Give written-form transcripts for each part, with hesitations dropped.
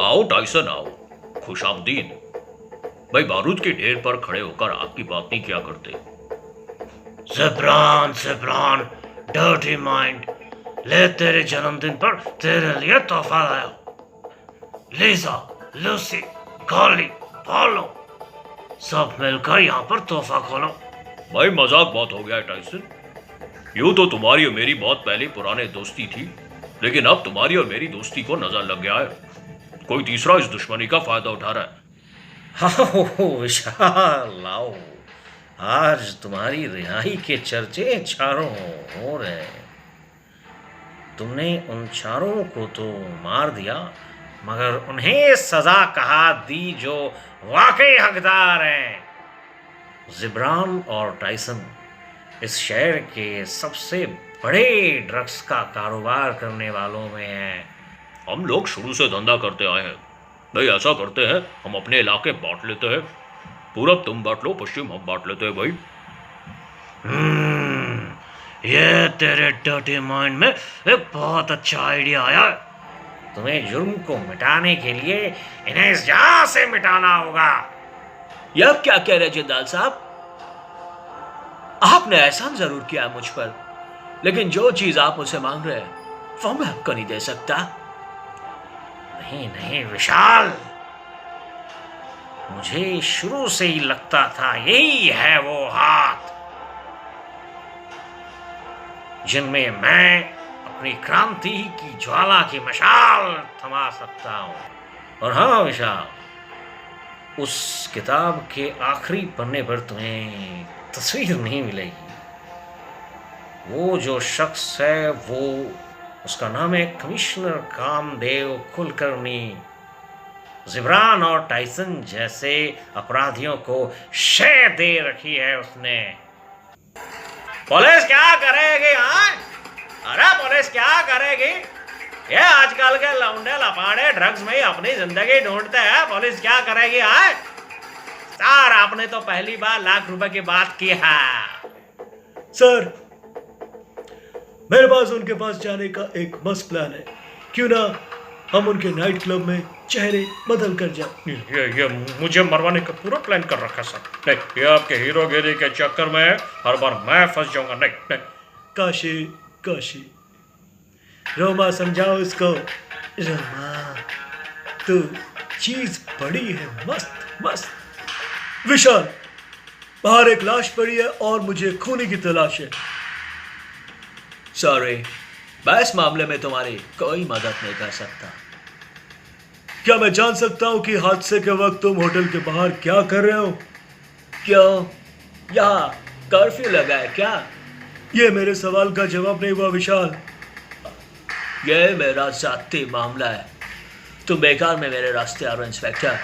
आओ टाइसन आओ। खुशामदीद। भाई बारूद के ढेर पर खड़े होकर आपकी बात नहीं क्या करते। ज़िब्रान ज़िब्रान डर्टी माइंड, ले तेरे जन्मदिन पर तेरे लिए तोहफा लाया। लीजा, लूसी, गॉली, पॉलो सब मिलकर यहाँ पर तोहफा खोलो। भाई मजाक बहुत हो गया है टाइसन। यूं तो तुम्हारी और मेरी बहुत पहले पुराने दोस्ती थी, लेकिन अब तुम्हारी और मेरी दोस्ती को नजर लग गया है। कोई तीसरा इस दुश्मनी का फायदा उठा रहा है। हाँ विशाल लाओ, आज तुम्हारी रिहाई के चर्चे चारों हो रहे हैं। तुमने उन चारों को तो मार दिया, मगर उन्हें सजा कहाँ दी जो वाकई हकदार हैं। जिब्रान और टाइसन इस शहर के सबसे बड़े ड्रग्स का कारोबार करने वालों में हैं। हम लोग शुरू से धंधा करते आए हैं। भाई ऐसा करते हैं, हम अपने इलाके बांट लेते हैं। पूरब तुम बांट लो, पश्चिम हम बांट लेते हैं भाई। ये तेरे डर्टी माइंड में एक बहुत अच्छा आइडिया आया है। तुम्हें जुर्म को मिटाने के लिए इन्हें इस जहां से मिटाना होगा। यह क्या कह रहे जिंदाल साहब? आपने एहसान जरूर किया मुझ पर, लेकिन जो चीज आप मुझसे मांग रहे हैं वो मैं आपको नहीं दे सकता। नहीं नहीं विशाल, मुझे शुरू से ही लगता था यही है वो हाथ जिनमें मैं अपनी क्रांति की ज्वाला की मशाल थमा सकता हूं। और हाँ विशाल, उस किताब के आखिरी पन्ने पर तुम्हें तस्वीर नहीं मिलेगी। वो जो शख्स है वो, उसका नाम है कमिश्नर कामदेव कुलकर्णी। जिब्रान और टाइसन जैसे अपराधियों को शय दे रखी है उसने। पुलिस क्या करेगी? हाँ, अरे पुलिस क्या करेगी? ये आजकल के लौंडे लपाड़े ड्रग्स में ही अपनी जिंदगी ढूंढते हैं। पुलिस क्या करेगी? हाँ सर, आपने तो पहली बार लाख रुपए की बात की है। सर, मेरे पास उनके पास जाने का एक मस्त प्लान है। क्यों ना हम उनके नाइट क्लब में चेहरे बदल कर जाए। ये मुझे मरवाने का पूरा प्लान कर रखा सर। नहीं, ये आपके हीरोगिरी के चक्कर में हर बार मैं फंस जाऊंगा। नहीं नहीं। काशी काशी, रोमा समझाओ इसको। रोमा, तो चीज बड़ी है, मस्त मस्त। विशाल, बाहर एक लाश पड़ी है और मुझे खूनी की तलाश है। सॉरी, मैं इस मामले में तुम्हारी कोई मदद नहीं कर सकता। क्या मैं जान सकता हूं कि हादसे के वक्त तुम होटल के बाहर क्या कर रहे हो? क्यों, यहाँ कर्फ्यू लगा है क्या? ये मेरे सवाल का जवाब नहीं हुआ विशाल। यह मेरा जाती मामला है। तुम बेकार में मेरे रास्ते आ रहे हो इंस्पेक्टर।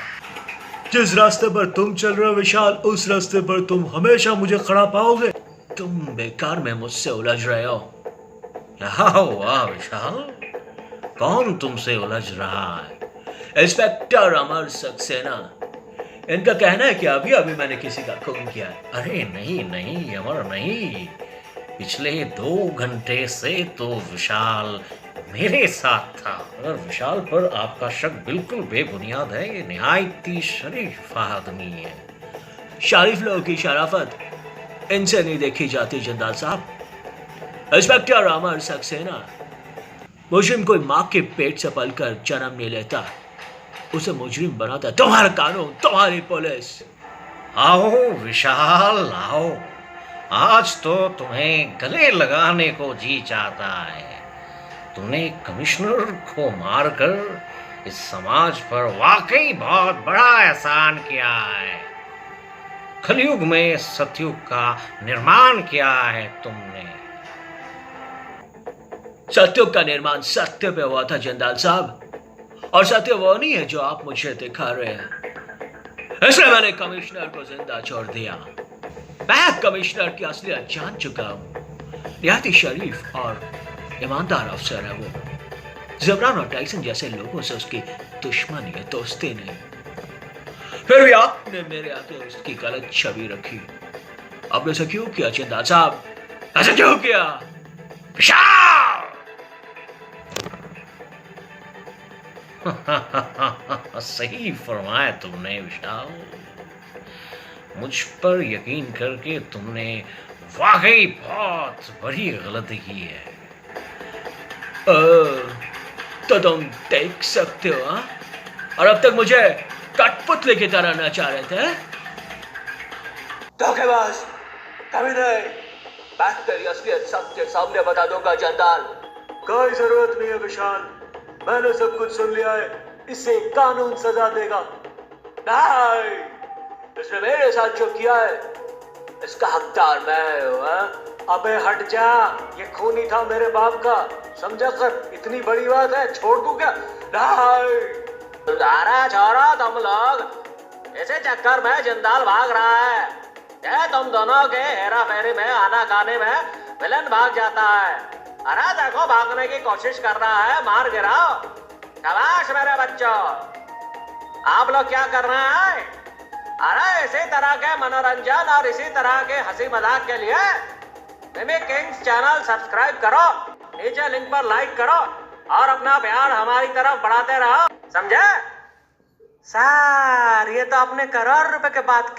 जिस रास्ते पर तुम चल रहे हो विशाल, उस रास्ते पर तुम हमेशा मुझे खड़ा पाओगे। तुम बेकार में मुझसे उलझ रहे हो। वाह विशाल, कौन तुमसे उलझ रहा है? इंस्पेक्टर अमर सक्सेना। इनका कहना है कि अभी अभी मैंने किसी का खून किया है। अरे नहीं नहीं अमर नहीं, पिछले 2 घंटे से तो विशाल मेरे साथ था। अगर विशाल पर आपका शक बिल्कुल बेबुनियाद है, ये निहायती शरीफ आदमी है। शरीफ लोगों की शराफत इनसे नहीं देखी जाती जिंदाल साहब। इंस्पेक्टर अमर सक्सेना, मुजरिम कोई माँ के पेट से पलकर जन्म नहीं लेता, उसे मुजरिम बनाता तुम्हारा कानून, तुम्हारी पुलिस। आओ विशाल आओ, आज तो तुम्हें गले लगाने को जी चाहता है। तुमने कमिश्नर को मारकर इस समाज पर वाकई बहुत बड़ा एहसान किया है। कलयुग में सतयुग का निर्माण किया है तुमने। सत्युग का निर्माण सत्य पे हुआ था जिंदाल साहब, और सत्य वो नहीं है जो आप मुझे दिखा रहे हैं। इसलिए मैंने कमिश्नर को जिंदा छोड़ दिया। मैं कमिश्नर की असलियत जान चुका हूं। निहायती शरीफ और ईमानदार अफसर है वो। जिब्रान और टाइसन जैसे लोगों से उसकी दुश्मनी है, दोस्ती नहीं। फिर भी आपने मेरे आगे उसकी गलत छवि रखी। आपने ऐसा क्यों किया जिंदाल साहब? ऐसा क्यों किया? सही फरमाया तुमने विशाल। मुझ पर यकीन करके तुमने वाकई बहुत बड़ी गलती की है। तो तुम देख सकते हो, हाँ? और अब तक मुझे कठपुतली की तरह नचा रहे थे। धोखेबाज, कभी नहीं। मैं तेरी असलियत सबके सामने बता दूंगा जंदाल। कोई जरूरत नहीं है विशाल, मैंने सब कुछ सुन लिया है। इसे कानून सजा देगा। नहीं, इसने मेरे साथ जो किया है इसका हकदार मैं हूं, हाँ? अबे हट जा, ये खूनी था मेरे बाप का, समझा कर। इतनी बड़ी बात है, छोड़ दूं क्या? नहीं, सुधारा छोड़ो तुम लोग। इसी चक्कर में जिंदाल भाग रहा है। ये तुम दोनों के हेरा फेरी में आना गाने में विलन भाग जाता है। अरे देखो, भागने की कोशिश कर रहा है, मार गिराओ। शाबाश मेरे बच्चों। आप लोग क्या कर रहे हैं? अरे इसी तरह के मनोरंजन और इसी तरह के हंसी मजाक के लिए मिमिक किंग्स चैनल सब्सक्राइब करो, नीचे लिंक पर लाइक करो और अपना प्यार हमारी तरफ बढ़ाते रहो, समझे? सर, ये तो आपने करोड़ रुपए की बात की।